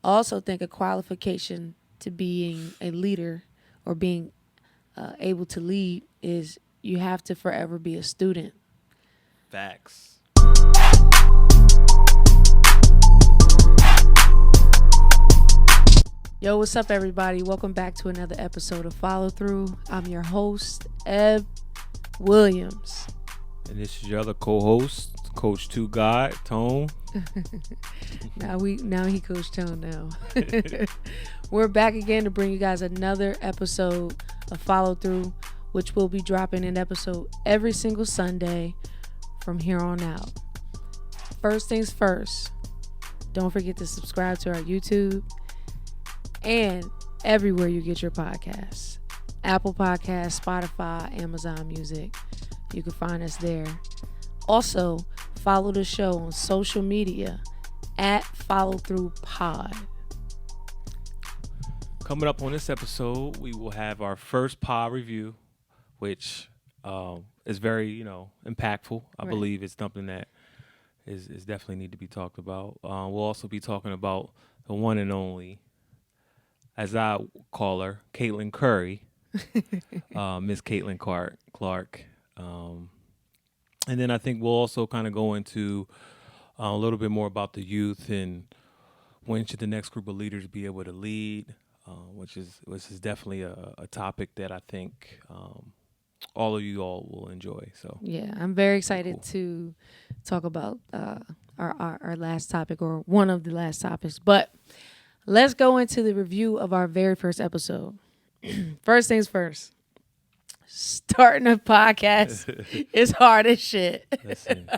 also think a qualification to being a leader or being able to lead is you have to forever be a student. Facts. Yo, what's up, everybody? Welcome back to another episode of Follow Through. I'm your host, Eb Williams. And this is your other co-host, Coach 2 God, Tone. Now he Coach Tone now. We're back again to bring you guys another episode of Follow Through, which will be dropping an episode every single Sunday from here on out. First things first, don't forget to subscribe to our YouTube and everywhere you get your podcasts. Apple Podcasts, Spotify, Amazon Music. You can find us there. Also, follow the show on social media at FollowThroughPod. Coming up on this episode, we will have our first pod review, which is very, impactful. I believe it's something that is definitely need to be talked about. We'll also be talking about the one and only, as I call her, Caitlin Curry, Miss Caitlin Clark. And then I think we'll also kind of go into a little bit more about the youth and when should the next group of leaders be able to lead, which is definitely a topic that I think all of you all will enjoy. So yeah, I'm very excited to talk about our last topic, or one of the last topics. But let's go into the review of our very first episode. First things first. Starting a podcast is hard as shit. listen,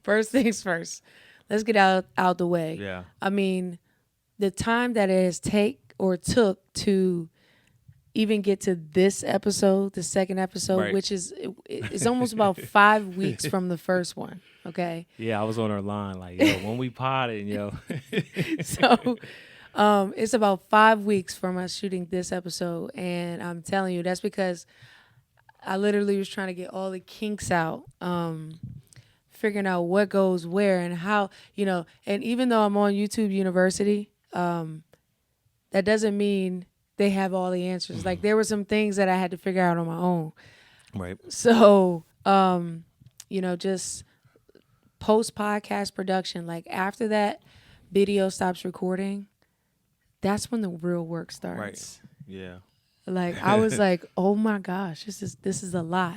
First things first. Let's get out the way. yeah, I mean, the time that it has took to even get to this episode, the second episode, Right. which is it's almost about 5 weeks from the first one. Okay, yeah, I was on her line like, yo, when we potted, yo, so it's about 5 weeks from us shooting this episode, and I'm telling you, that's because I literally was trying to get all the kinks out, figuring out what goes where and how, and even though I'm on YouTube University, that doesn't mean they have all the answers. Like, there were some things that I had to figure out on my own. right, So, just post-podcast production, like after that video stops recording, that's when the real work starts. right, yeah. Like, I was like, oh my gosh, this is a lot.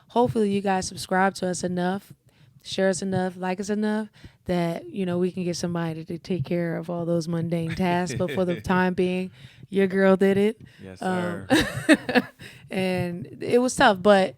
Hopefully you guys subscribe to us enough, share us enough, like us enough that, we can get somebody to take care of all those mundane tasks. But for the time being, your girl did it. Yes, sir. And it was tough, but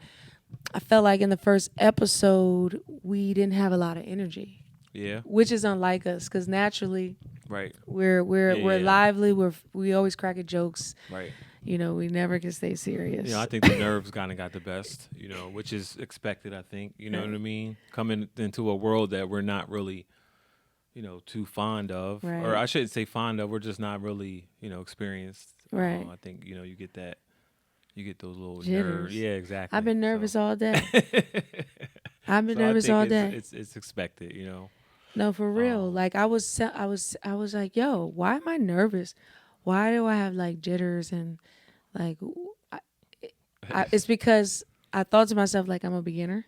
I felt like in the first episode, we didn't have a lot of energy. Yeah. Which is unlike us, because naturally, Right. we're Yeah. lively. We always cracking jokes. Right. We never can stay serious. I think the nerves kind of got the best, which is expected, I think. You know what I mean? Coming into a world that we're not really, too fond of. Right. Or I shouldn't say fond of. We're just not really, experienced. Right. I think, you get that. You get those little Jitters. nerves. Yeah, exactly. I've been nervous all day. I've been So I nervous think all day. It's expected, No, for real. Like, I was like, yo, why am I nervous? Why do I have like jitters and like? It's because I thought to myself, like, I'm a beginner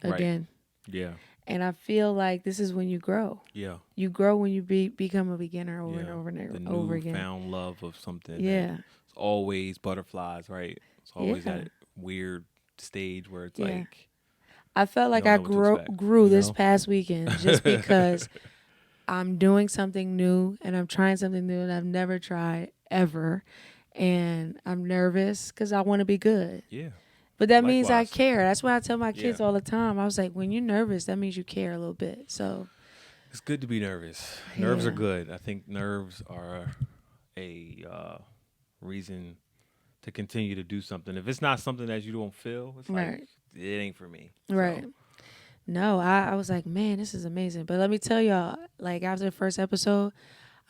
again, Yeah. and I feel like this is when you grow. Yeah. You grow when you become a beginner over and over The and over again. newfound love of something. Yeah. It's always butterflies, right? It's always Yeah. that weird stage where it's Yeah. like. I felt like don't I know what to expect, grew this past weekend just because I'm doing something new and I'm trying something new and I've never tried ever. And I'm nervous because I want to be good. Yeah. But that means I Likewise. care. That's why I tell my kids Yeah. all the time. I was like, when you're nervous, that means you care a little bit. So It's good to be nervous. Nerves Yeah. are good. I think nerves are a reason to continue to do something. If it's not something that you don't feel, it's like, Right. it ain't for me. Right. So, No, I was like, man, this is amazing. But let me tell y'all, like, after the first episode,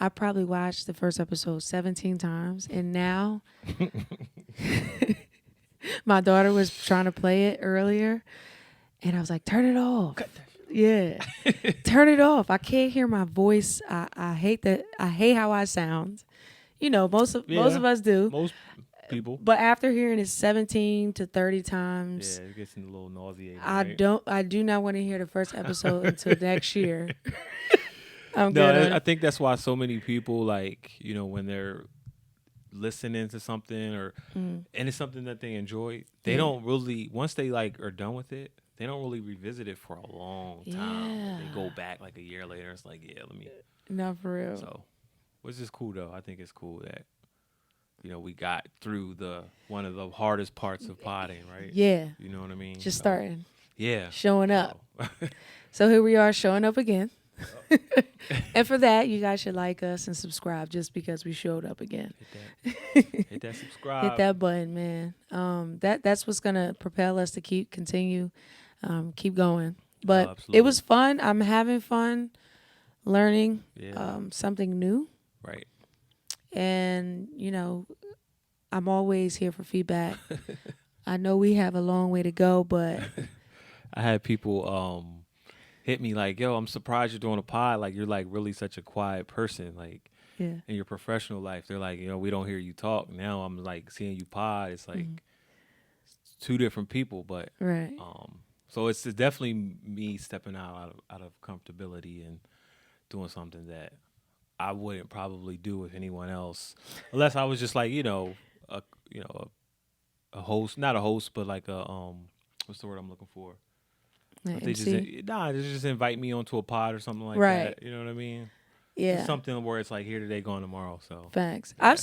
I probably watched the first episode 17 times. And now my daughter was trying to play it earlier. And I was like, turn it off. Yeah. Turn it off. I can't hear my voice. I hate that. I hate how I sound. You know, most of us do. Most people. But after hearing it 17 to 30 times, Yeah, it gets a little nauseating. I do not want to hear the first episode until next year. I'm No, good. I think that's why so many people, like, you know, when they're listening to something and it's something that they enjoy, they don't really, once they like are done with it, they don't really revisit it for a long time. Yeah. They go back like a year later. It's like, yeah, let me. No, for real. So, which is cool though. I think it's cool that, you know, we got through one of the hardest parts of potting, right? Yeah. You know what I mean? Just starting. Yeah. Showing up. So here we are showing up again. And for that, you guys should like us and subscribe just because we showed up again. Hit that subscribe. Hit that button, man. That's what's gonna propel us to keep going. But it was fun. I'm having fun learning something new. Right. And, you know, I'm always here for feedback. I know we have a long way to go, but I had people hit me like, yo, I'm surprised you're doing a pod. Like, you're like really such a quiet person. Like, in your professional life, they're like, you know, we don't hear you talk. Now I'm like seeing you pod. It's like two different people, but right. So it's definitely me stepping out of comfortability and doing something that I wouldn't probably do with anyone else, unless I was just like, a host, not a host, but like a what's the word I'm looking for? They just invite me onto a pod or something like that. You know what I mean? Yeah. Just something where it's like here today, gone tomorrow. So facts. Yeah.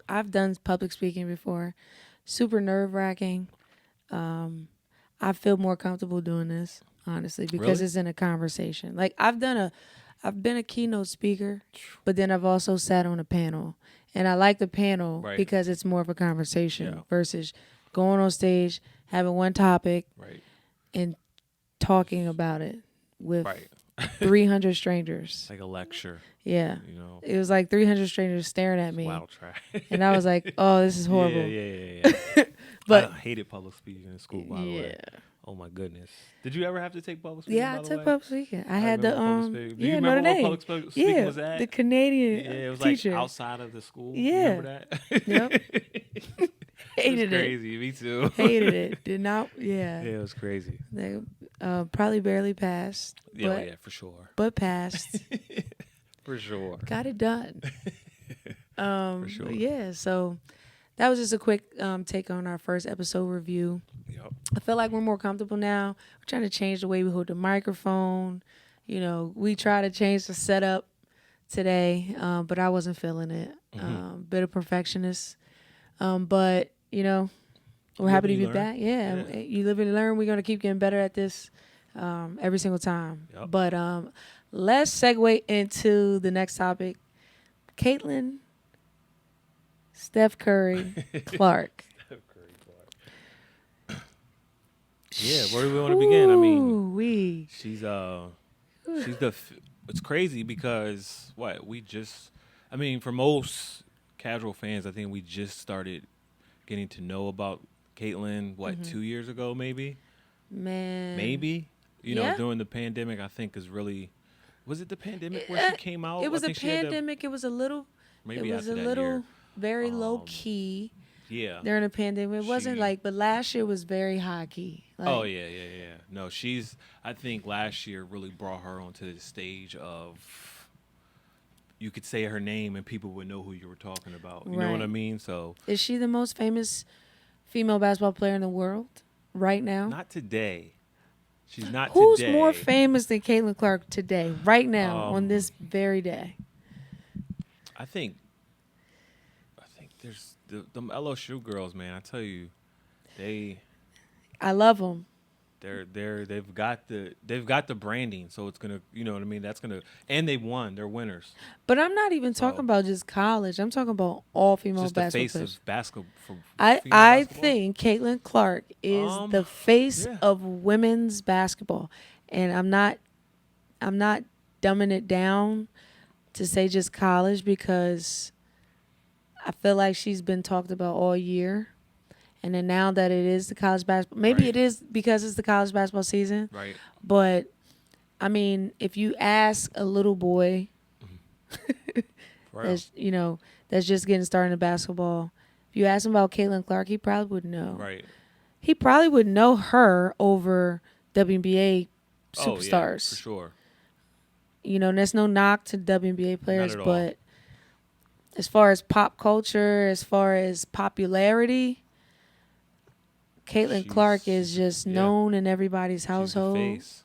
I've done public speaking before. Super nerve-wracking. I feel more comfortable doing this, honestly, because it's in a conversation. Like I've been a keynote speaker, but then I've also sat on a panel. And I like the panel because it's more of a conversation versus going on stage, having one topic and talking about it with 300 strangers. Like a lecture. Yeah. You know. It was like 300 strangers staring at me. Wow, try. And I was like, oh, this is horrible. Yeah. But I hated public speaking in school, by the way. Oh my goodness! Did you ever have to take public speaking? Yeah, I took public speaking. I had the Do you remember what public speaking was at? The Canadian it was teacher. Like outside of the school. Yeah, remember that? Yep. Hated it. Crazy. Me too. Hated it. Did not. Yeah. Yeah, it was crazy. They probably barely passed. Yeah, for sure. But passed. For sure. Got it done. For sure. Yeah. So that was just a quick take on our first episode review. Yep. I feel like we're more comfortable now. We're trying to change the way we hold the microphone. You know, we try to change the setup today, but I wasn't feeling it. Bit of perfectionist. But, you know, we're happy to be back. Yeah. You live and learn. We're going to keep getting better at this every single time. Yep. But let's segue into the next topic. Caitlin, Steph Curry, Clark. Yeah, where do we want to begin? I mean, she's it's crazy because for most casual fans, I think we just started getting to know about Caitlin, 2 years ago, maybe? Man. Maybe? You know, during the pandemic, I think was it the pandemic where she came out? It was a pandemic. It was a little, very low key. Yeah. During the pandemic. It wasn't but last year was very high key. Oh, yeah. No, I think last year really brought her onto the stage of, you could say her name and people would know who you were talking about. You know what I mean? So. Is she the most famous female basketball player in the world right now? Not today. She's not Who's today. Who's more famous than Caitlin Clark today, right now, on this very day? I think there's them LSU girls, man. I tell you, I love them. They've got the branding, so it's gonna, you know what I mean. That's gonna, and they won. They're winners. But I'm not even talking about just college. I'm talking about all female basketball players. Just the face of basketball. I think Caitlin Clark is the face of women's basketball, and I'm not dumbing it down to say just college because I feel like she's been talked about all year. And then now that it is the college basketball, maybe it is because it's the college basketball season. Right. But I mean, if you ask a little boy Right. that's just getting started in basketball, if you ask him about Caitlin Clark, he probably would know. Right. He probably would know her over WNBA Oh yeah, for superstars. sure. There's no knock to WNBA Not players, at all. but as far as pop culture, as far as popularity, Caitlin Clark is just known in everybody's household. She's the face.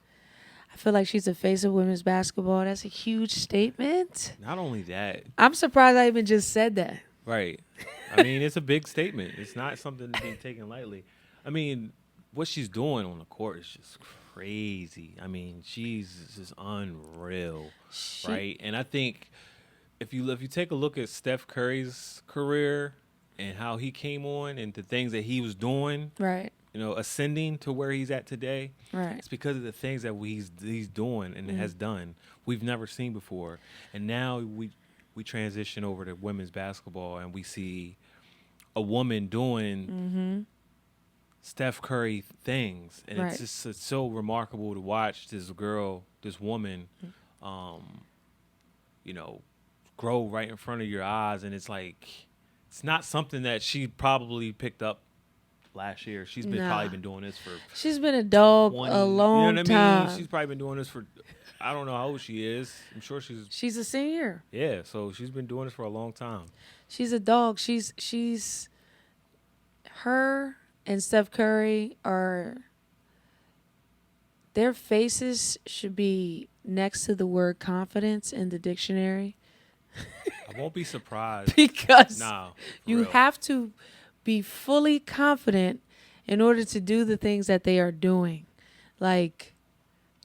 I feel like she's the face of women's basketball. That's a huge statement. Not only that, I'm surprised I even just said that. right. I mean, it's a big statement. It's not something to be taken lightly. I mean, what she's doing on the court is just crazy. I mean, she's just unreal, right? And I think if you take a look at Steph Curry's career and how he came on and the things that he was doing, Right. Ascending to where he's at today, Right. it's because of the things that he's doing and has done we've never seen before. And now we transition over to women's basketball and we see a woman doing Steph Curry things, and Right. it's so remarkable to watch this woman, grow right in front of your eyes, and it's like it's not something that she probably picked up last year. She's probably been doing this for. She's been a dog 20, a long you know what time. I mean? She's probably been doing this for. I don't know how old she is. I'm sure She's a senior. Yeah, so she's been doing this for a long time. She's a dog. Her and Steph Curry their faces should be next to the word confidence in the dictionary. I won't be surprised Because for you real. have to be fully confident in order to do the things that they are doing. Like,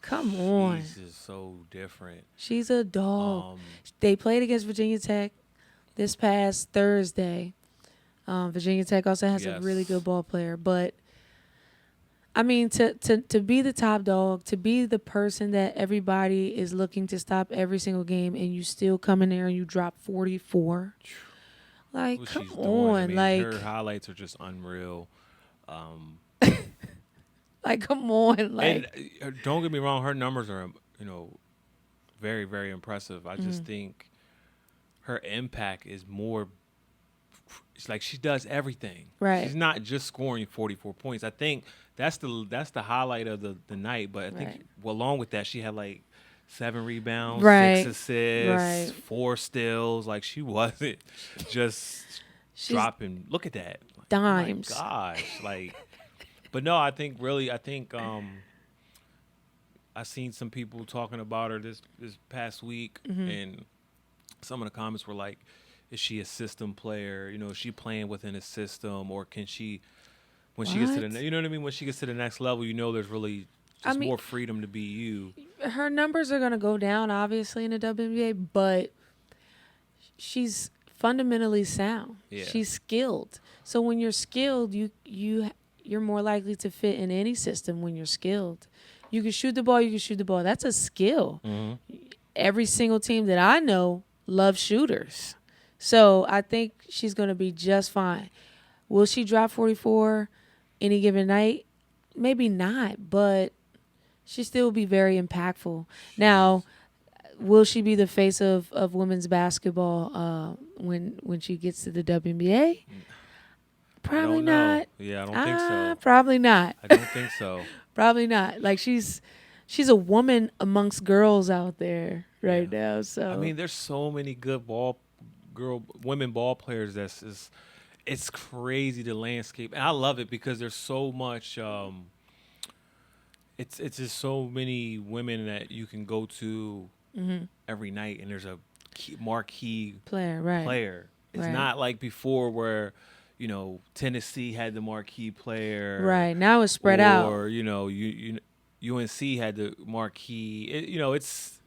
come on. She's just so different. She's a dog. They played against Virginia Tech this past Thursday. Virginia Tech also has a really good ball player. But, I mean, to be the top dog, to be the person that everybody is looking to stop every single game, and you still come in there and you drop 44. Like, What come she's on. doing. I mean, like, her highlights are just unreal. Like, come on. Like, And don't get me wrong, her numbers are, very, very impressive. I just think her impact is more. It's like she does everything. Right. She's not just scoring 44 points. I think that's the highlight of the night. But I think along with that, she had like 7 rebounds, 6 assists, 4 steals. Like she wasn't just dropping. Look at that. Like, dimes. Oh my gosh. Like, but no, I think I seen some people talking about her this past week, and some of the comments were like, is she a system player? Is she playing within a system, or can she, when she gets to the, you know what I mean? When she gets to the next level, there's really just more freedom to be you. Her numbers are going to go down, obviously, in the WNBA, but she's fundamentally sound. Yeah. She's skilled. So when you're skilled, you're more likely to fit in any system when you're skilled. You can shoot the ball. That's a skill. Every single team that I know loves shooters. So I think she's going to be just fine. Will she drop 44 any given night? Maybe not, but she still will be very impactful. Now, will she be the face of women's basketball when she gets to the WNBA? Probably not. Yeah, I don't think so. Probably not. I don't think so. Probably not. Like she's a woman amongst girls out there right now. So I mean, there's so many good women ball players. It's crazy, the landscape, and I love it because there's so much. It's just so many women that you can go to every night, and there's a marquee player. It's not like before where, Tennessee had the marquee player. Right. Now it's spread out. Or, UNC had the marquee.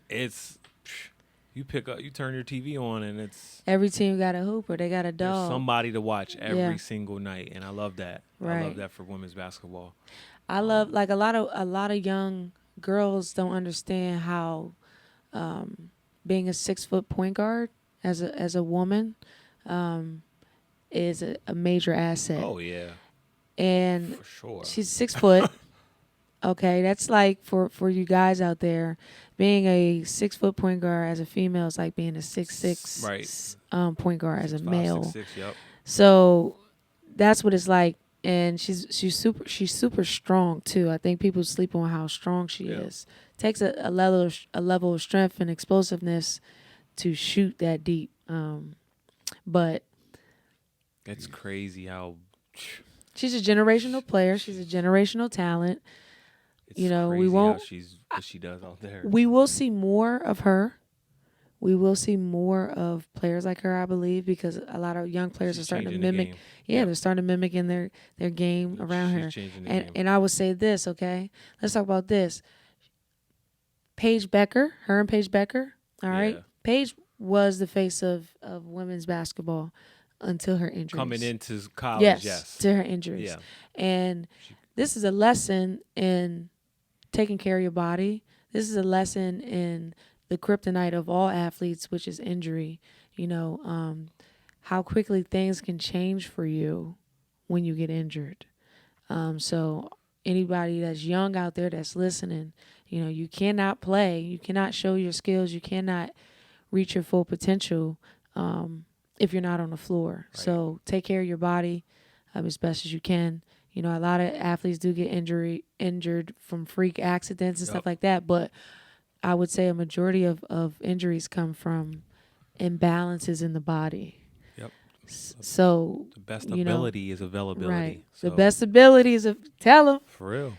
It's you turn your TV on and it's every team got a hooper. They got a dog. There's somebody to watch every single night, and I love that. Right. I love that for women's basketball. I love like a lot of young girls don't understand how being a 6-foot point guard as a woman is a major asset. Oh yeah, and for sure. she's 6 foot. Okay, that's like for you guys out there, being a 6 foot point guard as a female is like being a 6'6" Right. point guard as a 6'5", male. 6'6", yep. So that's what it's like, and she's super strong too. I think people sleep on how strong she Yeah. is. Takes a level of strength and explosiveness to shoot that deep. But It's crazy how she's a generational player. She's a generational talent. it's You know, crazy we won't. how what she does out there. We will see more of her. We will see more of players like her, I believe, because a lot of young players She's are starting to changing the mimic. game. Yeah, Yep. they're starting to mimic in their game around She's her. changing the game. And I would say this, okay? Let's talk about this. Paige Becker, her and Paige Becker, all right? Yeah. Paige was the face of women's basketball until her injuries. Coming into college, yes. To her injuries. Yeah. And this is a lesson in taking care of your body. This is a lesson in the kryptonite of all athletes, which is injury. You know, how quickly things can change for you when you get injured. So anybody that's young out there that's listening, you know, you cannot play, you cannot show your skills, you cannot reach your full potential if you're not on the floor. Right. So take care of your body as best as you can. You know, a lot of athletes do get injured from freak accidents and stuff like that, but I would say a majority of injuries come from imbalances in the body. Yep. So the best ability is availability. Right. So, the best ability is tell them. For real.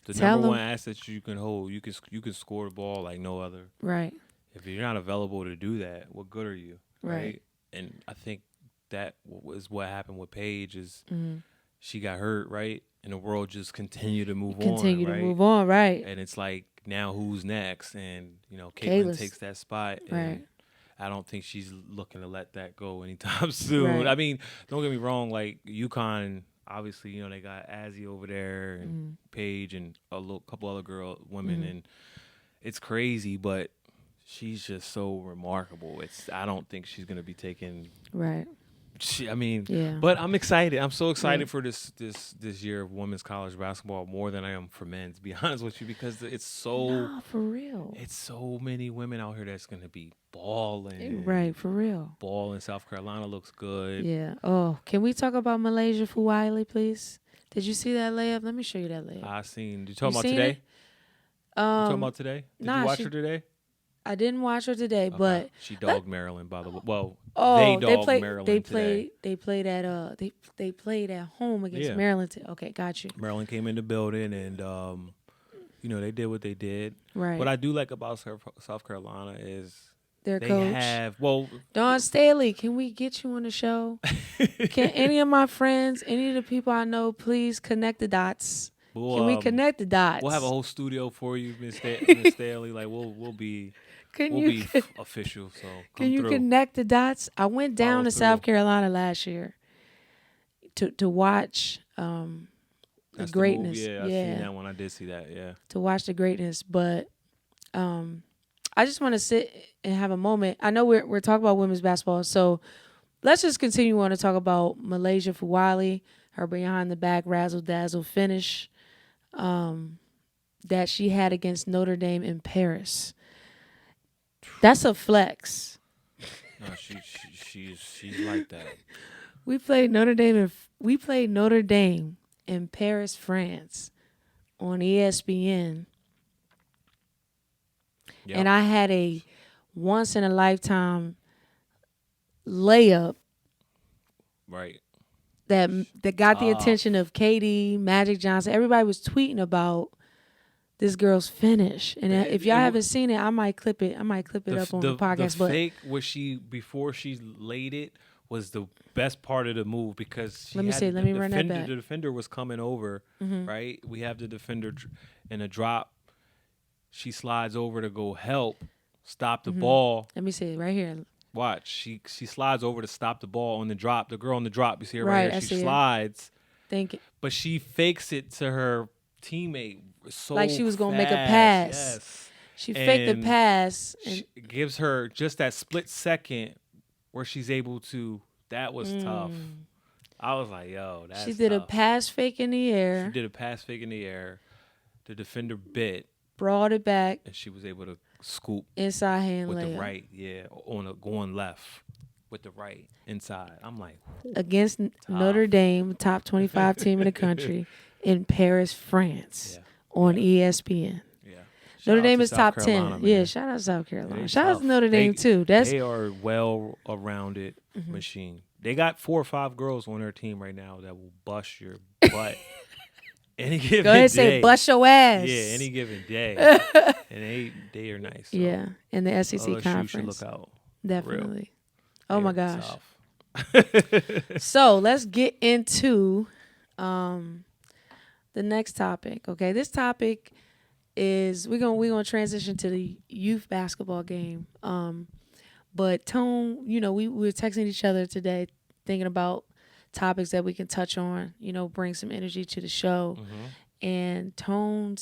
The Tell number them. one asset you can hold. You can score the ball like no other. Right. If you're not available to do that, what good are you? Right. And I think that was what happened with Paige is Mhm. she got hurt, right? And the world just continued to move on. Continue to right? move on, right. And it's like, now who's next? And, you know, Caitlin takes that spot. And Right. I don't think she's looking to let that go anytime soon. Right. I mean, don't get me wrong. Like, UConn, obviously, you know, they got Azzy over there and Paige and couple other women. And it's crazy, but she's just so remarkable. I don't think she's going to be taken. Right. But I'm excited. I'm so excited for this year of women's college basketball more than I am for men's, to be honest with you, because it's so for real. It's so many women out here that's going to be balling. Right, for real. Balling. South Carolina looks good. Yeah. Oh, can we talk about Milaysia Fulwiley, please? Did you see that layup? Let me show you that layup. I seen. You talking about today? You talking about today? Did you watch her today? I didn't watch her today, but she dogged Maryland, by the way. Well, they dogged played Maryland today. They played at home against Maryland. Okay, got you. Maryland came in the building, and you know, they did what they did. Right. What I do like about South Carolina is their they coach. Dawn Staley. Can we get you on the show? Can any of my friends, any of the people I know, please connect the dots? Can we connect the dots? We'll have a whole studio for you, Miss Staley. Like we'll be. Be official. So can you connect the dots? I went down to South Carolina last year to watch the greatness. I seen that one. I did see that. Yeah. To watch the greatness, but I just want to sit and have a moment. I know we're talking about women's basketball, so let's just continue on to talk about Milaysia Fulwiley, her behind the back razzle dazzle finish that she had against Notre Dame in Paris. That's a flex. No, she's like that. We played Notre Dame in Paris, France, on ESPN, and I had a once in a lifetime layup. Right. That got the attention of Katie, Magic Johnson. Everybody was tweeting about this girl's finish, and if y'all haven't seen it, I might clip it. I might clip it up on the podcast. The fake before she laid it was the best part of the move because let me run that back. The defender was coming over, right? We have the defender in a drop. She slides over to go help stop the ball. Let me see it right here. Watch, she slides over to stop the ball on the drop. The girl on the drop, you see her right here. She slides. But she fakes it to her teammate. So like she was gonna make a pass. Yes. She faked the pass and gives her just that split second where she's able to. That was tough. I was like, yo, that's she did tough. a pass fake in the air. She did a pass fake in the air. The defender bit, brought it back, and she was able to scoop inside hand with layup. the right, on a going left with the right inside. I'm like, against Notre Dame, top 25 team in the country, in Paris, France, on ESPN. Yeah. Notre Dame is South top Carolina, 10. man. Yeah, shout out to South Carolina. They Shout out tough. to Notre Dame, too. They are well-rounded machine. They got 4 or 5 girls on their team right now that will bust your butt any given day. Go ahead and say, bust your ass. Yeah, any given day. And they are nice. So yeah, in the SEC LSU conference. should look out. Definitely. Oh, my gosh. Tough. So let's get into the next topic. Okay, this topic is we're gonna transition to the youth basketball game. But Tone, we were texting each other today, thinking about topics that we can touch on. Bring some energy to the show. Mm-hmm. And Tone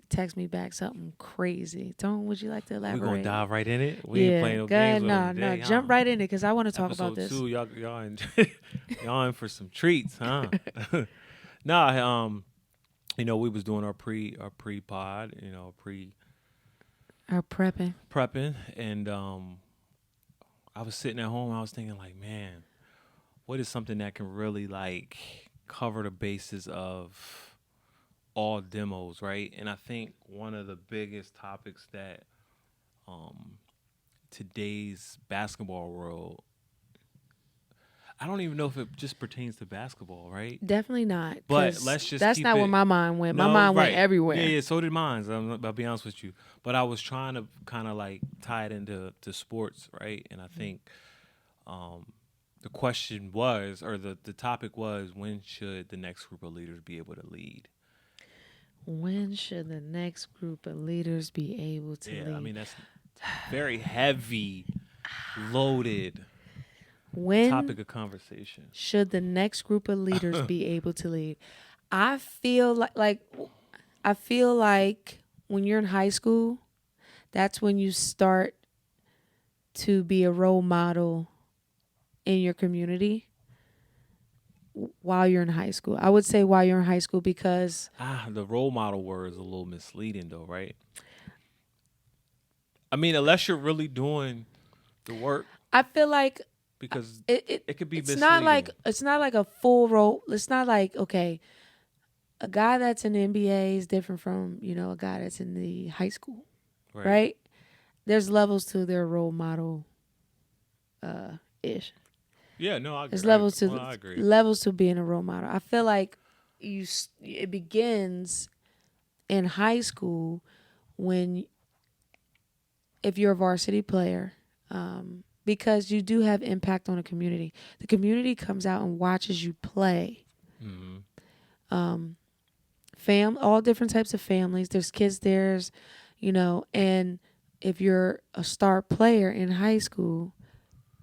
text me back something crazy. Tone, would you like to elaborate? We're gonna dive right in it. We ain't playing no games with them today, jump right in it because I want to talk about this. Episode 2, y'all in for some treats, huh? Nah, we was doing our pre-pod, our prepping, and I was sitting at home. I was thinking, like, man, what is something that can really like cover the bases of all demos, right? And I think one of the biggest topics that today's basketball world, I don't even know if it just pertains to basketball, right? Definitely not. But let's just that's not where my mind went. My mind went everywhere. Yeah, so did mine. I'll be honest with you. But I was trying to kind of like tie it into sports, right? And I think the question was, or the topic was, when should the next group of leaders be able to lead? When should the next group of leaders be able to lead? Yeah, I mean, that's very heavy, loaded topic of conversation. Should the next group of leaders be able to lead? I feel like when you're in high school, that's when you start to be a role model in your community while you're in high school. I would say while you're in high school because the role model word is a little misleading though, right? I mean, unless you're really doing the work. I feel like because it could be misleading. It's not like a full role. It's not like, okay, a guy that's in the NBA is different from, a guy that's in the high school. Right? There's levels to their role model ish. Yeah, no, I agree. There's I agree. levels to being a role model. I feel like it begins in high school if you're a varsity player, because you do have impact on the community. The community comes out and watches you play. Mm-hmm. All different types of families. There's kids, and if you're a star player in high school,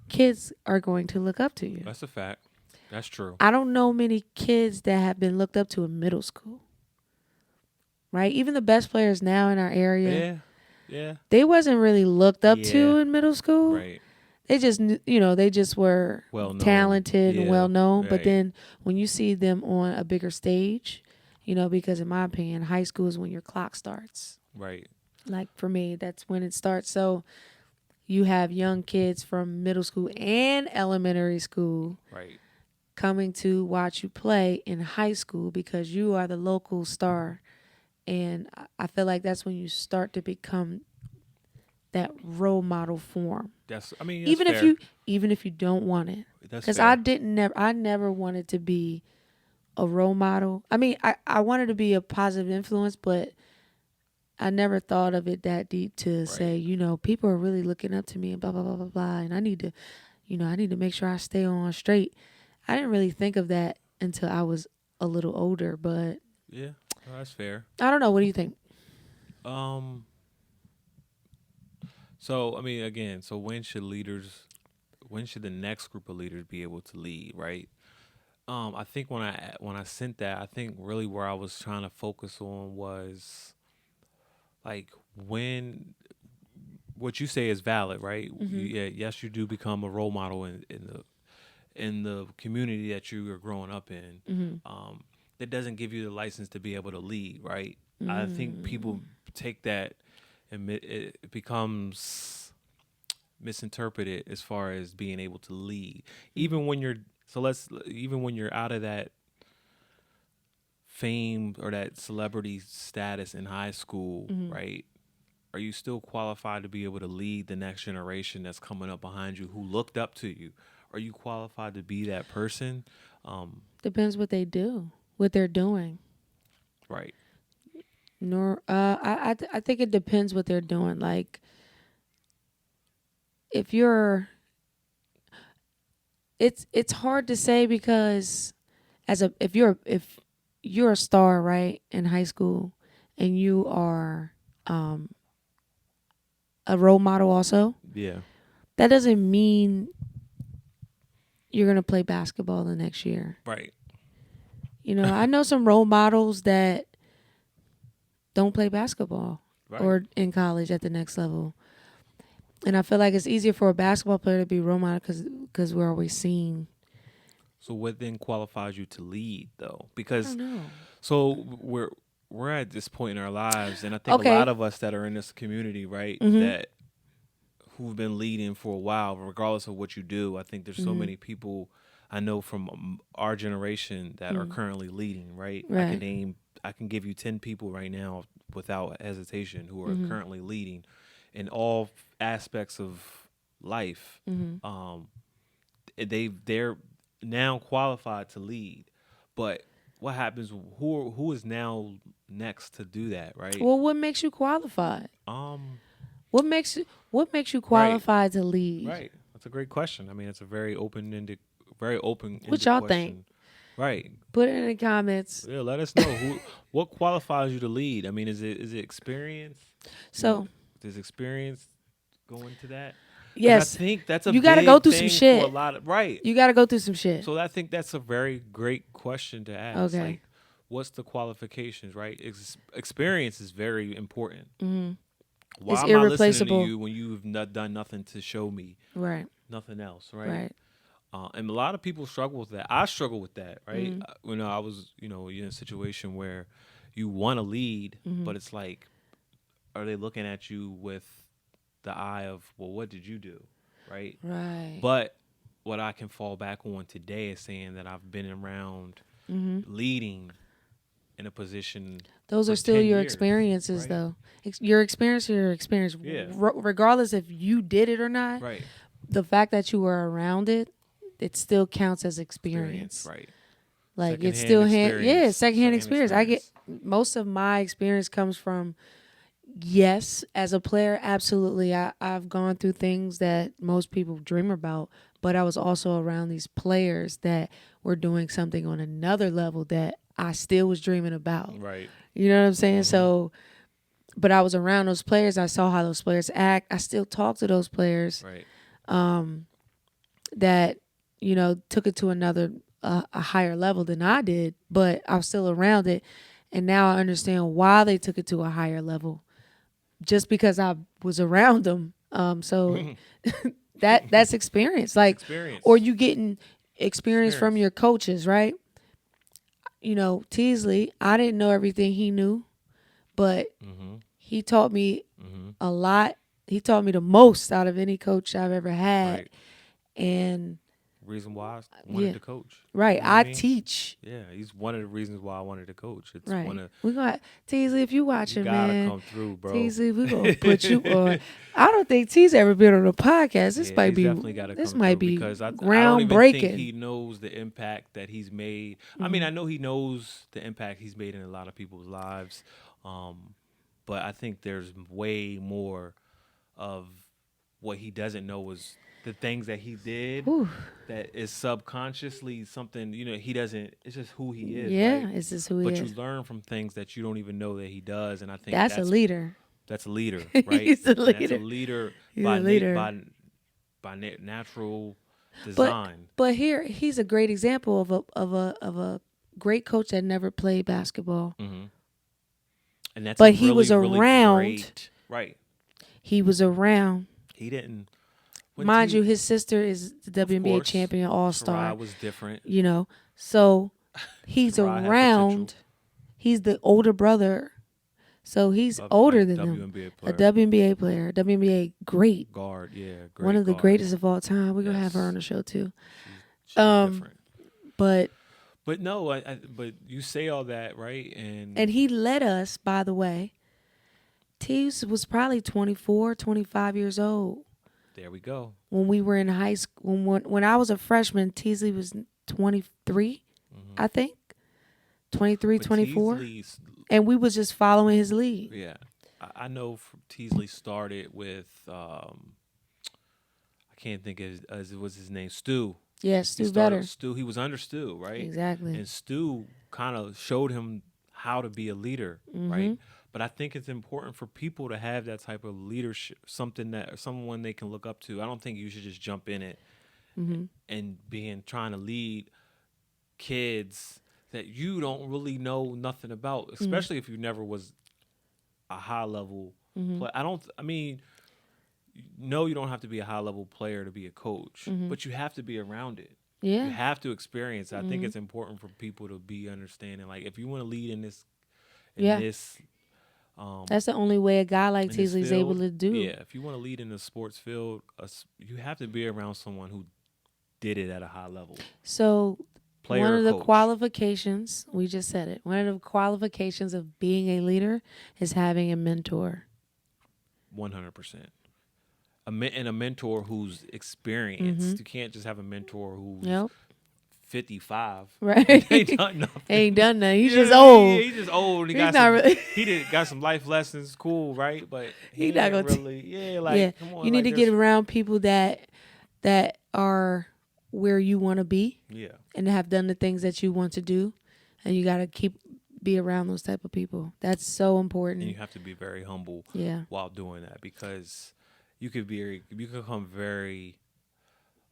kids are going to look up to you. That's a fact. That's true. I don't know many kids that have been looked up to in middle school. Right? Even the best players now in our area. Yeah. They wasn't really looked up to in middle school. Right. They just were talented and well known. Right. But then when you see them on a bigger stage, because in my opinion, high school is when your clock starts. Right. Like for me, that's when it starts. So you have young kids from middle school and elementary school coming to watch you play in high school because you are the local star. And I feel like that's when you start to become that role model form. Even if you don't want it, because I never wanted to be a role model. I mean, I wanted to be a positive influence, but I never thought of it that deep to say, people are really looking up to me and blah blah blah blah blah, and I need to make sure I stay on straight. I didn't really think of that until I was a little older, but yeah, that's fair. I don't know. What do you think? So I mean, again, when should the next group of leaders be able to lead, right? I think when I sent that, I think really where I was trying to focus on was like when what you say is valid, right? Mm-hmm. Yes, you do become a role model in the community that you are growing up in. Mm-hmm. That doesn't give you the license to be able to lead, right? I think people take that and it becomes misinterpreted as far as being able to lead. Even when you're even when you're out of that fame or that celebrity status in high school, right? Are you still qualified to be able to lead the next generation that's coming up behind you who looked up to you? Are you qualified to be that person? Depends what they do, what they're doing. Right. I think it depends what they're doing. Like, if you're, it's hard to say because if you're a star, right, in high school, and you are a role model also, Yeah. that doesn't mean you're gonna play basketball the next year. Right. I know some role models that don't play basketball or in college at the next level. And I feel like it's easier for a basketball player to be role model because we're always seeing. So what then qualifies you to lead, though? I Because don't know. so we're at this point in our lives, and I think a lot of us that are in this community, right, that who've been leading for a while, regardless of what you do, I think there's so many people I know from our generation that are currently leading, right? I can give you 10 people right now without hesitation who are currently leading in all aspects of life. They're now qualified to lead, but what happens? Who is now next to do that? Right. Well, what makes you qualified? What makes you qualified to lead? Right. That's a great question. I mean, it's a very open-ended What y'all question. think? Right. Put it in the comments. Yeah, let us know what qualifies you to lead. I mean, is it experience? So does experience go into that? Yes, I think that's you got to go through some shit. For a lot of, right. You got to go through some shit. So I think that's a very great question to ask. Okay. Like, what's the qualifications? Right. Experience is very important. Why it's am irreplaceable. I listening to you when you've not done nothing to show me? Right. Nothing else. Right. And a lot of people struggle with that. I struggle with that. Right. When I was, in a situation where you want to lead, but it's like, are they looking at you with the eye of, well, what did you do? Right. Right. But what I can fall back on today is saying that I've been around leading in a position. Those are still your years, experiences, right? Though. Your experience is your experience. Yeah. Regardless if you did it or not, right. The fact that you were around it, it still counts as experience. Right. Like secondhand it's still experience. Secondhand experience. I get most of my experience comes from. Yes, as a player, absolutely. I've gone through things that most people dream about, but I was also around these players that were doing something on another level that I still was dreaming about. Right. You know what I'm saying? So, but I was around those players. I saw how those players act. I still talk to those players. Right. That, took it to a higher level than I did, but I was still around it. And now I understand why they took it to a higher level. Just because I was around them. So that's experience. Like, experience. Or you getting experience from your coaches, right? Teasley, I didn't know everything he knew, but he taught me a lot. He taught me the most out of any coach I've ever had. Right. And reason why I wanted to coach. Right. You know I teach. Yeah, he's one of the reasons why I wanted to coach. It's right. one of we got Teasley, if you watching, man. You gotta come through, bro. Teasley, we're gonna put you on. I don't think T's ever been on a podcast. This might be because I don't even think he knows the impact that he's made. I mean, I know he knows the impact he's made in a lot of people's lives. But I think there's way more of what he doesn't know was the things that he did that is subconsciously something, he doesn't, it's just who he is. Yeah, right? It's just who he is. But you learn from things that you don't even know that he does. And I think that's a leader. That's a leader, right? He's a leader. That's a leader by natural design. But here, he's a great example of a great coach that never played basketball. Mm-hmm. And that's but he was around. Really great, right. He was around. He didn't. Mind you, his sister is the WNBA champion, all-star. Sarai was different. So he's around. He's the older brother So he's older Like than them. WNBA A player. WNBA player, WNBA great, Guard, yeah, great one of the guard. greatest of all time. We're gonna have her Yes. on the show too. She's Um, different. but But no, but you say all that, right? and he led us, by the way. Tease was probably 24, 25 years old there we go. when we were in high school. When I was a freshman, Teasley was 23, I think. 23, But 24. Teasley's, And we was just following his lead. yeah, I know Teasley started with I can't think as what's his name, Stu. Yeah, Stu better. Stu. He was under Stu, right? Exactly. And Stu kind of showed him how to be a leader, right? But I think it's important for people to have that type of leadership, someone they can look up to. I don't think you should just jump in it and trying to lead kids that you don't really know nothing about, especially if you never was a high level player. No, you don't have to be a high level player to be a coach, but you have to be around it. Yeah. You have to experience it. I think it's important for people to be understanding. Like, if you want to lead in this, that's the only way a guy like in this Teasley's field, able to do. Yeah, if you want to lead in the sports field, you have to be around someone who did it at a high level. So Player one or of the coach. qualifications, we just said it, one of the qualifications of being a leader is having a mentor. 100%. And a mentor who's experienced. You can't just have a mentor who's 55. Right. Ain't done nothing. Ain't done nothing. He's just old. Yeah, he's just old. He got some life lessons, cool, right? But he not ain't gonna really, come on. You need to get around people that are where you want to be. Yeah. And have done the things that you want to do, and you got to be around those type of people. That's so important. And you have to be very humble while doing that, because you could become very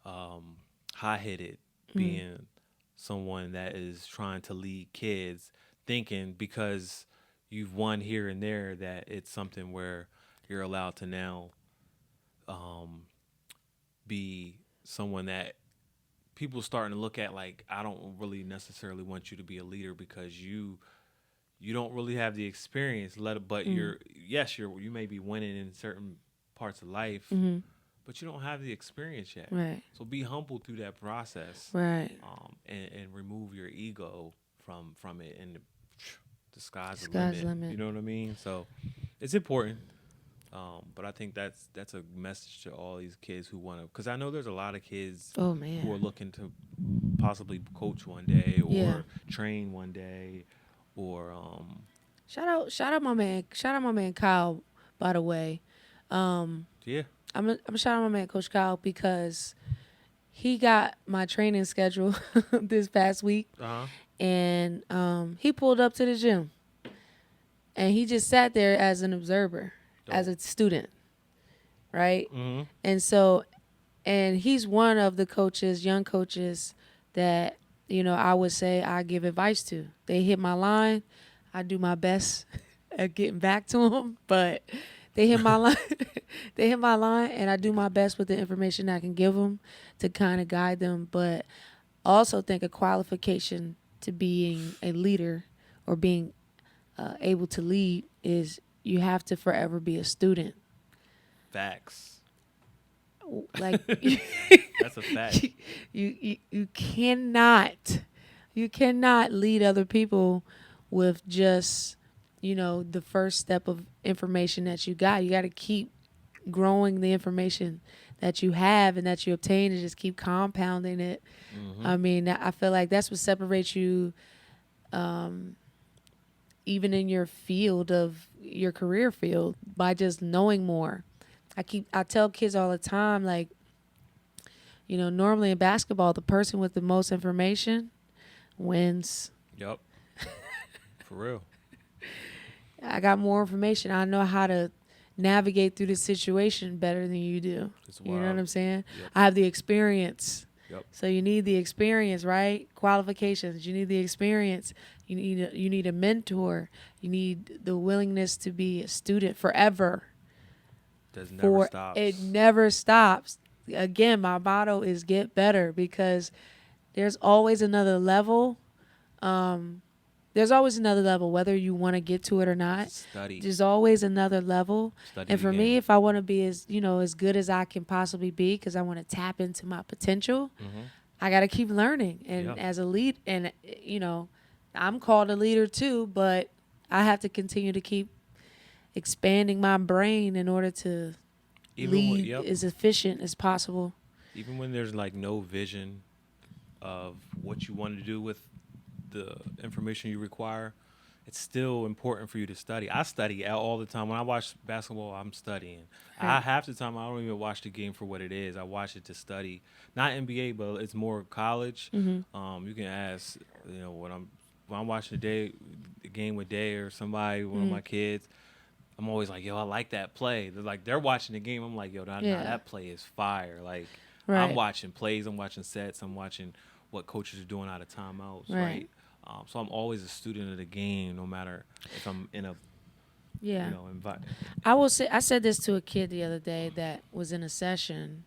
high-headed being someone that is trying to lead kids, thinking because you've won here and there that it's something where you're allowed to now be someone that people starting to look at like, I don't really necessarily want you to be a leader because you don't really have the experience. But you may be winning in certain parts of life, but you don't have the experience yet. Right. So be humble through that process. Right. And remove your ego from it, and the sky's the limit. You know what I mean? So it's important. But I think that's a message to all these kids who want to, because I know there's a lot of kids who are looking to possibly coach one day or train one day, or shout out my man Kyle, by the way. I'm shout out my man Coach Kyle, because he got my training schedule this past week, and he pulled up to the gym, and he just sat there as an observer. As a student, right? And so, and he's one of the young coaches that, I would say I give advice to. They hit my line. I do my best at getting back to them, but they hit my line. They hit my line, and I do my best with the information I can give them to kind of guide them. But also think a qualification to being a leader or being able to lead is you have to forever be a student. Facts. Like that's a fact. You cannot lead other people with just the first step of information that you got. You got to keep growing the information that you have and that you obtain, and just keep compounding it. I mean, I feel like that's what separates you. Even in your your career field, by just knowing more. I tell kids all the time, like, normally in basketball, the person with the most information wins. Yep. For real. I got more information. I know how to navigate through the situation better than you do. You know what I'm saying? Yep. I have the experience. Yep. So you need the experience, right? Qualifications. You need the experience. You need a mentor. You need the willingness to be a student forever. It never stops. Again, my motto is get better, because there's always another level. there's always another level, whether you want to get to it or not. Study. There's always another level. Study And the for me, game. if I want to be as good as I can possibly be, because I want to tap into my potential, Mm-hmm. I got to keep learning. And Yep. as a lead, and I'm called a leader too, but I have to continue to keep expanding my brain in order to lead Yep. as efficient as possible. Even when there's like no vision of what you want to do with the information you require, it's still important for you to study. I study all the time. When I watch basketball, I'm studying. Right. Half the time I don't even watch the game for what it is. I watch it to study. Not NBA, but it's more college. Mm-hmm. You can ask, when I'm watching the game with Day or somebody, one of Mm-hmm. my kids. I'm always like, yo, I like that play. They're watching the game. I'm like, yo, that play is fire. Like, Right. I'm watching plays. I'm watching sets. I'm watching what coaches are doing out of timeouts, right? So I'm always a student of the game, no matter if I'm in a environment. I said this to a kid the other day that was in a session.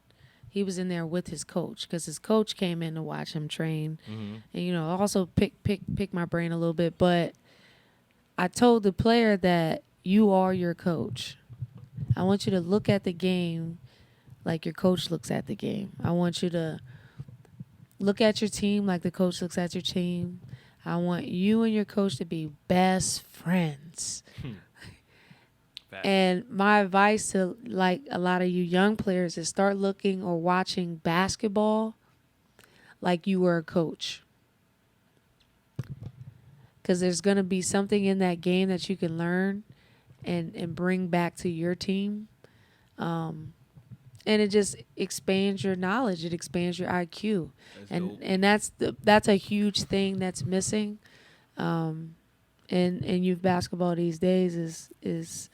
He was in there with his coach because his coach came in to watch him train, Mm-hmm. and also pick my brain a little bit. But I told the player that you are your coach. I want you to look at the game like your coach looks at the game. I want you to look at your team like the coach looks at your team. I want you and your coach to be best friends. And my advice to like a lot of you young players is start looking or watching basketball like you were a coach. Because there's going to be something in that game that you can learn and bring back to your team. And it just expands your knowledge. It expands your IQ. And that's a huge thing that's missing. In youth basketball these days is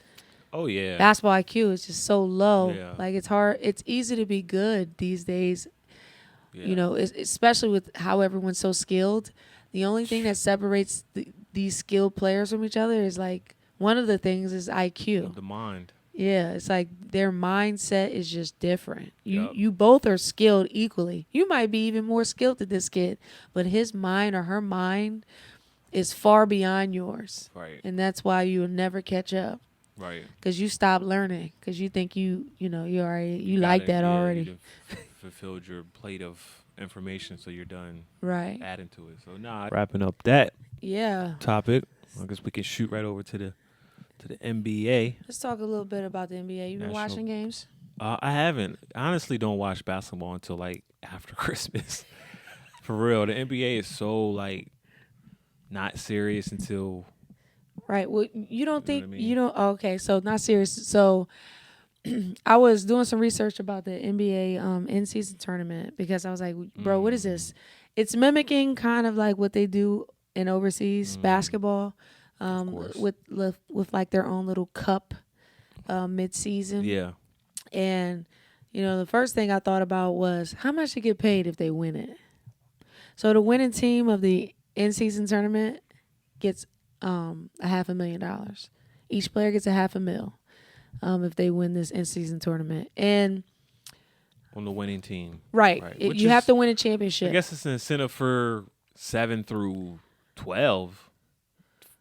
oh yeah, basketball IQ is just so low. Yeah. Like it's hard. It's easy to be good these days. Yeah. Especially with how everyone's so skilled. The only thing that separates these skilled players from each other is like one of the things is IQ. The mind. Yeah, it's like their mindset is just different. Yup. You both are skilled equally. You might be even more skilled than this kid, but his mind or her mind is far beyond yours. Right. And that's why you'll never catch up. Right. Because you stop learning. Because you think you like that already. You fulfilled your plate of information, so you're done Right. adding to it. So wrapping up that topic, I guess we can shoot right over to the NBA. Let's talk a little bit about the NBA. You been watching games? I haven't. I honestly don't watch basketball until like after Christmas. For real, the NBA is so like not serious until. Right. Well, you don't think what I mean? you don't. Okay, so not serious. So I was doing some research about the NBA in-season tournament because I was like, bro, what is this? It's mimicking kind of like what they do in overseas basketball, with like their own little cup mid-season. Yeah. And the first thing I thought about was how much they get paid if they win it. So the winning team of the in-season tournament gets $500,000. Each player gets $500,000 if they win this in-season tournament. And on the winning team. Right. You have to win a championship. I guess it's an incentive for 7 through 12.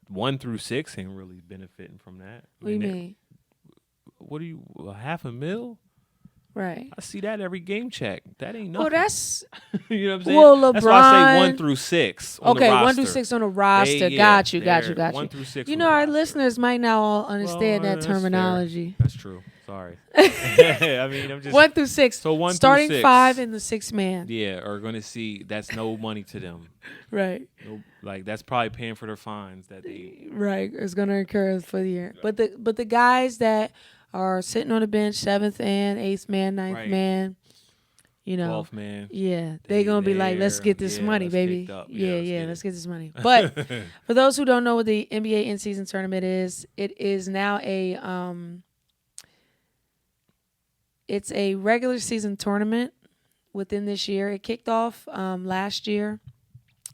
1 through 6 ain't really benefiting from that. What do you mean? What do you, $500,000? Right. I see that every game check. That ain't nothing. Well, that's you know what I'm saying? well, LeBron. That's why I say 1 through 6 on the roster. 1 through 6 on the roster. Got you. 1 through 6. Our roster. listeners might not all understand that terminology. That's true. Sorry. I mean, I'm just 1 through 6. So 1 starting through 6. 5 in the 6th man. Yeah, are going to see that's no money to them. Right. No, like that's probably paying for their fines that they. Right. It's going to incur for the year. But the guys that are sitting on the bench, 7th man, 8th man, 9th man, 12th man. Yeah, they're going to be like, let's get this money, baby. Let's get this money. But for those who don't know what the NBA in-season tournament is, it is now it's a regular season tournament within this year. It kicked off last year,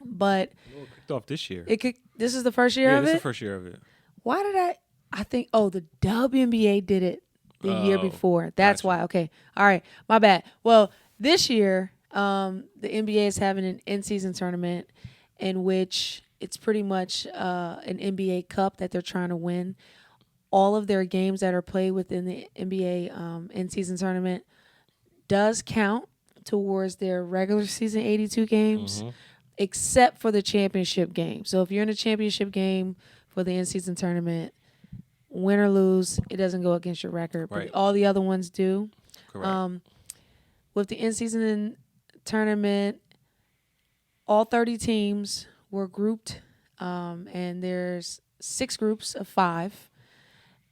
but it kicked off this year. This is the first year of it? Yeah, this is the first year of it. Why did I think, the WNBA did it the year before. That's why. Okay. All right. My bad. Well, this year, the NBA is having an in-season tournament in which it's pretty much an NBA Cup that they're trying to win. All of their games that are played within the NBA in-season tournament does count towards their regular season 82 games, except for the championship game. So if you're in a championship game for the in-season tournament, win or lose, it doesn't go against your record, but all the other ones do. Correct. With the in-season tournament, all 30 teams were grouped, and there's 6 groups of 5,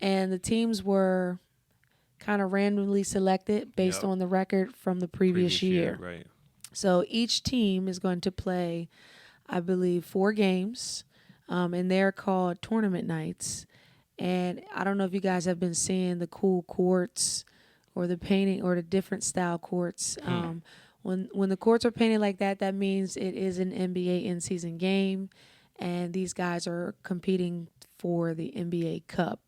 and the teams were kind of randomly selected based on the record from the previous year. Right. So each team is going to play, I believe, 4 games, and they're called tournament nights. And I don't know if you guys have been seeing the cool courts or the painting or the different style courts. When the courts are painted like that, that means it is an NBA in-season game, and these guys are competing for the NBA Cup.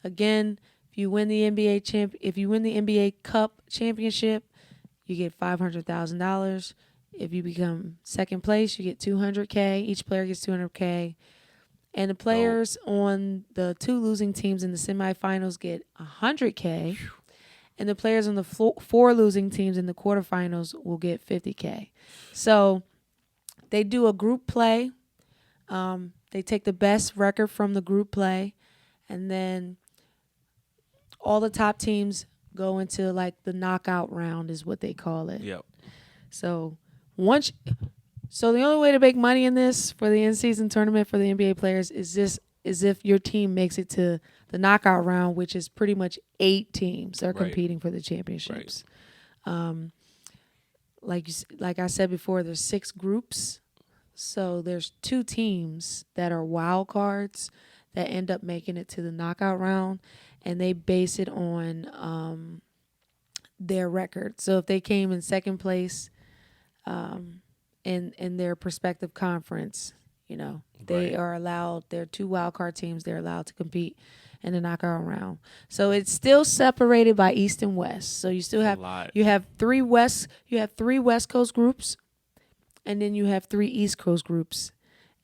Again, if you win the NBA Cup championship, you get $500,000. If you become second place, you get $200K. Each player gets $200K. And the players on the 2 losing teams in the semifinals get $100K. And the players on the 4 losing teams in the quarterfinals will get $50K. So they do a group play. They take the best record from the group play. And then all the top teams go into like the knockout round is what they call it. Yep. So the only way to make money in this for the in-season tournament for the NBA players is if your team makes it to the knockout round, which is pretty much 8 teams that are competing for the championships. Like I said before, there's 6 groups. So there's 2 teams that are wild cards that end up making it to the knockout round, and they base it on their record. So if they came in second place in their respective conference, they are allowed. There are 2 wild card teams. They're allowed to compete in the knockout round. So it's still separated by East and West. So you still have 3 West Coast groups, and then you have 3 East Coast groups,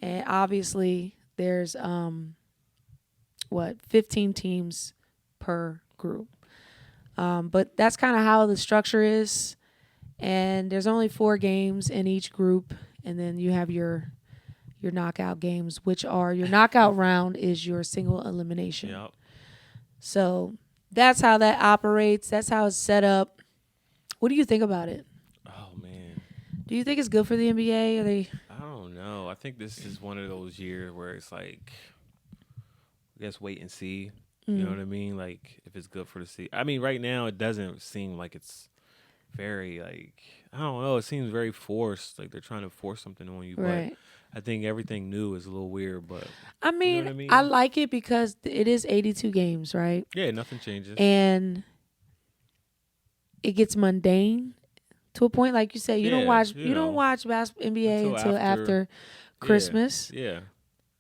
and obviously there's 15 teams per group. But that's kind of how the structure is. And there's only 4 games in each group, and then you have your knockout games, which are your knockout round is your single elimination. Yep. So that's how that operates. That's how it's set up. What do you think about it? Oh man. Do you think it's good for the NBA? I don't know. I think this is one of those years where it's like, I guess wait and see. You know what I mean? Like if it's good for the season. I mean, right now it doesn't seem like it's very I don't know. It seems very forced. Like they're trying to force something on you. Right. But I think everything new is a little weird. But I mean, you know what I mean? I like it because it is 82 games, right? Yeah, nothing changes. And it gets mundane to a point, like you said. You don't watch NBA until after Christmas. Yeah.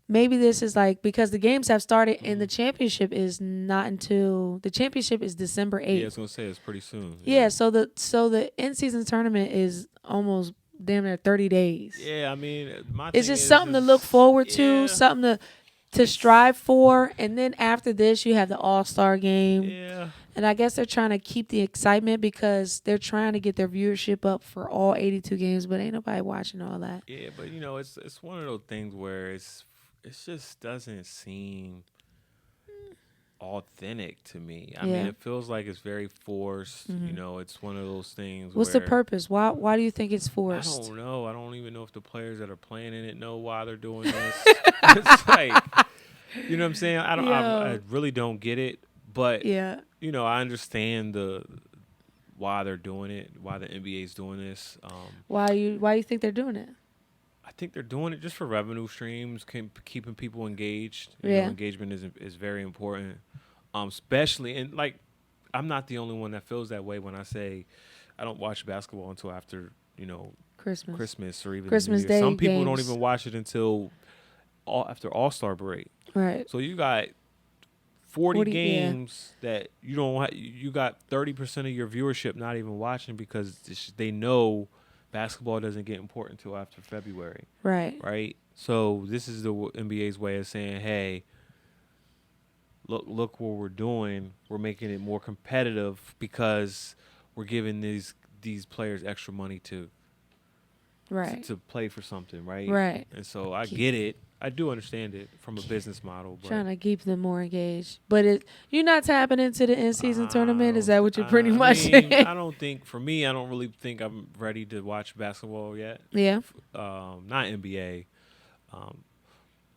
Maybe this is because the games have started and the championship is not until the championship is December 8th. Yeah, I was gonna say it's pretty soon. Yeah, so the in-season tournament is almost damn near 30 days. Yeah, I mean, it's just something to look forward to, something to strive for, and then after this you have the All-Star game. Yeah. And I guess they're trying to keep the excitement because they're trying to get their viewership up for all 82 games, but ain't nobody watching all that. Yeah, but it's one of those things where it just doesn't seem authentic to me. I mean, it feels like it's very forced. It's one of those things. What's the purpose? Why do you think it's forced? I don't know. I don't even know if the players that are playing in it know why they're doing this. It's like, you know what I'm saying? I really don't get it. But I understand why they're doing it, why the NBA is doing this. Why you think they're doing it? I think they're doing it just for revenue streams, keeping people engaged. Engagement is very important, especially and I'm not the only one that feels that way when I say I don't watch basketball until after Christmas or even Christmas New Year. Day. Some people games. don't even watch it until after All-Star break. Right. So you got 40 games that you don't. You got 30% of your viewership not even watching because they know basketball doesn't get important until after February. Right. Right. So this is the NBA's way of saying, hey, look what we're doing. We're making it more competitive because we're giving these players extra money Right. to play for something, right? Right. And so I get it. I do understand it from a business model, but Trying to keep them more engaged. But you're not tapping into the in-season I tournament? Is don't. that what you're pretty I much mean, saying? I don't think for me. I don't really think I'm ready to watch basketball yet. Yeah. Not NBA. Um,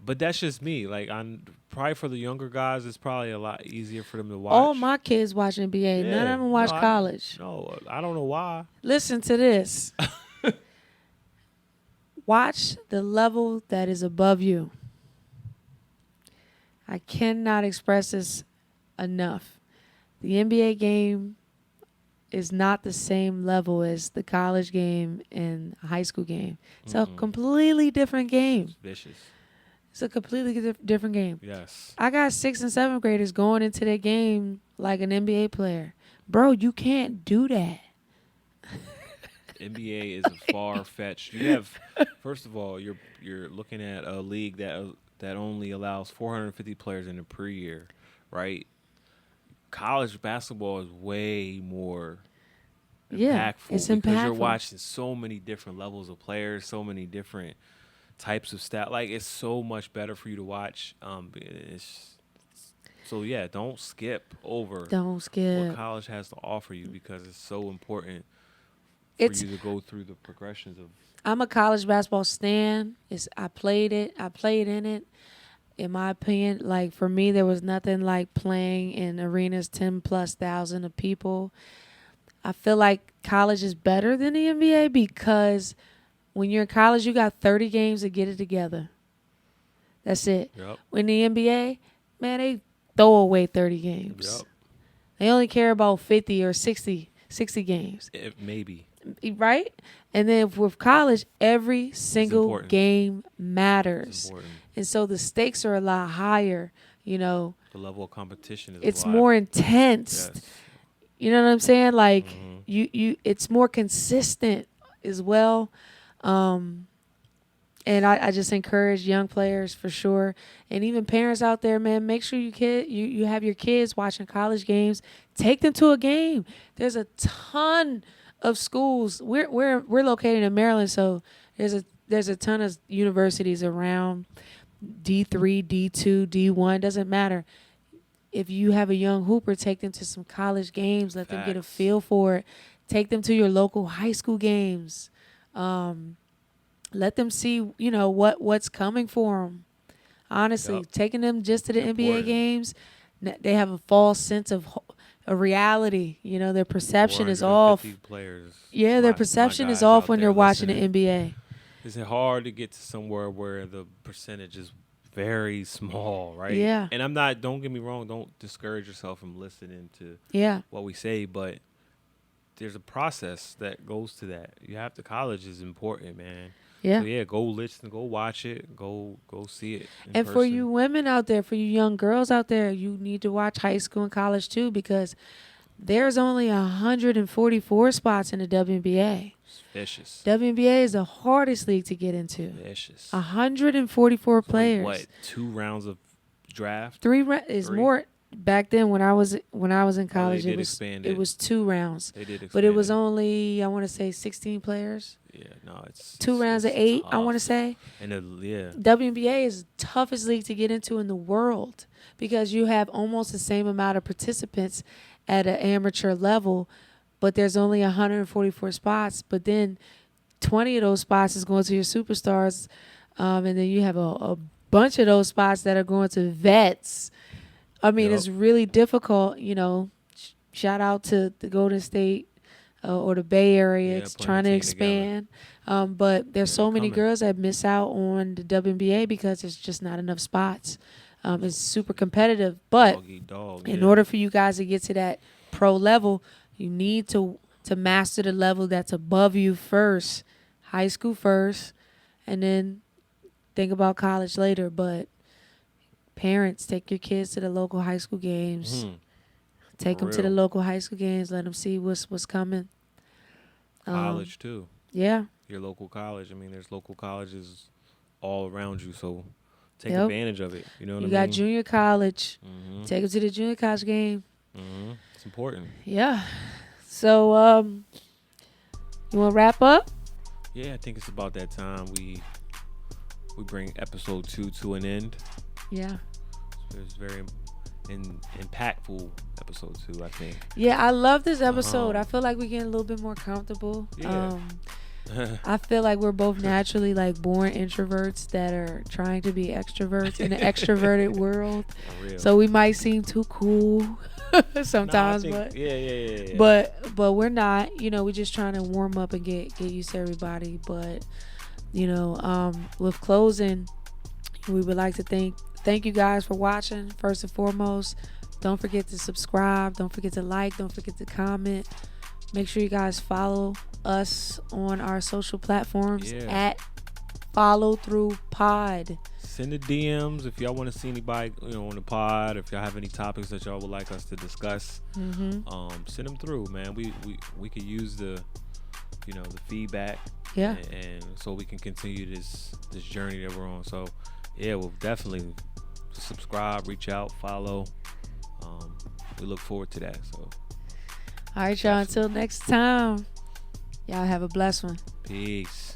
but that's just me. Like, I'm probably for the younger guys, it's probably a lot easier for them to watch. All my kids watch NBA. None Yeah. of them watch college. No, I don't know why. Listen to this. Watch the level that is above you. I cannot express this enough. The NBA game is not the same level as the college game and high school game. It's a completely different game. It's vicious. It's a completely different game. Yes. I got 6th and 7th graders going into their game like an NBA player. Bro, you can't do that. NBA is a far fetched. You have, first of all, you're looking at a league that only allows 450 players in a per year, right? College basketball is way more Yeah, impactful it's because you're impactful. watching so many different levels of players, so many different types of stat. Like, it's so much better for you to watch. So yeah, don't skip over Don't skip. what college has to offer you because it's so important for you to go through the progressions of. I'm a college basketball stan. I played it. I played in it. In my opinion, like for me, there was nothing like playing in arenas 10,000+ of people. I feel like college is better than the NBA because when you're in college, you got 30 games to get it together. That's it. Yep. When the NBA, man, they throw away 30 games. Yep. They only care about 50 or 60 games. Maybe. Right? And then with college, every single important. game It's matters. important. And so the stakes are a lot higher, you know. The level of competition is It's a lot. more intense. Yes. You know what I'm saying? Like Mhm. you it's more consistent as well. And I just encourage young players for sure. And even parents out there, man, make sure you have your kids watching college games. Take them to a game. There's a ton of schools. We're located in Maryland, so there's a ton of universities around. D3, D2, D1, doesn't matter. If you have a young hooper, take them to some college games. Let them get a Facts. feel for it. Take them to your local high school games. Let them see, you know, what's coming for them. Honestly, Yep. taking them just to the NBA Important. games, they have a false sense of a reality. You know, their perception is off. 450 players. Yeah, their My perception is guys off out when there they're watching the listening. NBA. Is it hard to get to somewhere where the percentage is very small, right? Yeah. And don't get me wrong, don't discourage yourself from listening to Yeah. what we say, but there's a process that goes to that. College is important, man. Yeah. So yeah, go listen, go watch it, go see it. And for you women out there, for you young girls out there, you need to watch high school and college too, because there's only 144 spots in the WNBA. It's vicious. WNBA is the hardest league to get into. Vicious. 144 players. What? 2 rounds of draft? 3 is Three? more. Back then, when I was in college, did it expand it it. was 2 rounds, They did expand but it was it. only, I want to say, 16 players. Yeah, no, it's 2 rounds of 8, I want to tough. say. And yeah, WNBA is the toughest league to get into in the world because you have almost the same amount of participants at an amateur level, but there's only 144 spots. But then 20 of those spots is going to your superstars, and then you have a bunch of those spots that are going to vets. I mean, Yep. it's really difficult, you know. Shout out to the Golden State or the Bay Area. Yeah, It's putting trying a to team expand. But there's Yeah, so they're many coming. girls that miss out on the WNBA because there's just not enough spots. It's super competitive. But dog eat dog. in yeah. order for you guys to get to that pro level, you need to master the level that's above you first. High school first, and then think about college later. But parents, take your kids to the local high school games. Mhm. Take For them to the real. local high school games. Let them see what's coming. College too. Yeah. Your local college. I mean, there's local colleges all around you. So take Yep. advantage of it. You know what You I got mean? junior college. Mm-hmm. Take them to the junior college game. Mm-hmm. It's important. Yeah. So, you want to wrap up? Yeah, I think it's about that time we bring episode 2 to an end. Yeah. So it's very impactful episode 2, I think. Yeah, I love this episode. I feel like we're getting a little bit more comfortable. Yeah. I feel like we're both naturally like born introverts that are trying to be extroverts in an extroverted world. So we might seem too cool sometimes, but yeah. But we're not. You know, we're just trying to warm up and get used to everybody. But you know, with closing, we would like to thank you guys for watching. First and foremost, don't forget to subscribe. Don't forget to like. Don't forget to comment. Make sure you guys follow us on our social platforms at Follow Through Pod. Send the DMs if y'all want to see anybody, on the pod. If y'all have any topics that y'all would like us to discuss, send them through, man. We could use the feedback, and so we can continue this journey that we're on. So we'll definitely subscribe, reach out, follow. We look forward to that. So. All right, y'all. Until next time, y'all have a blessed one. Peace.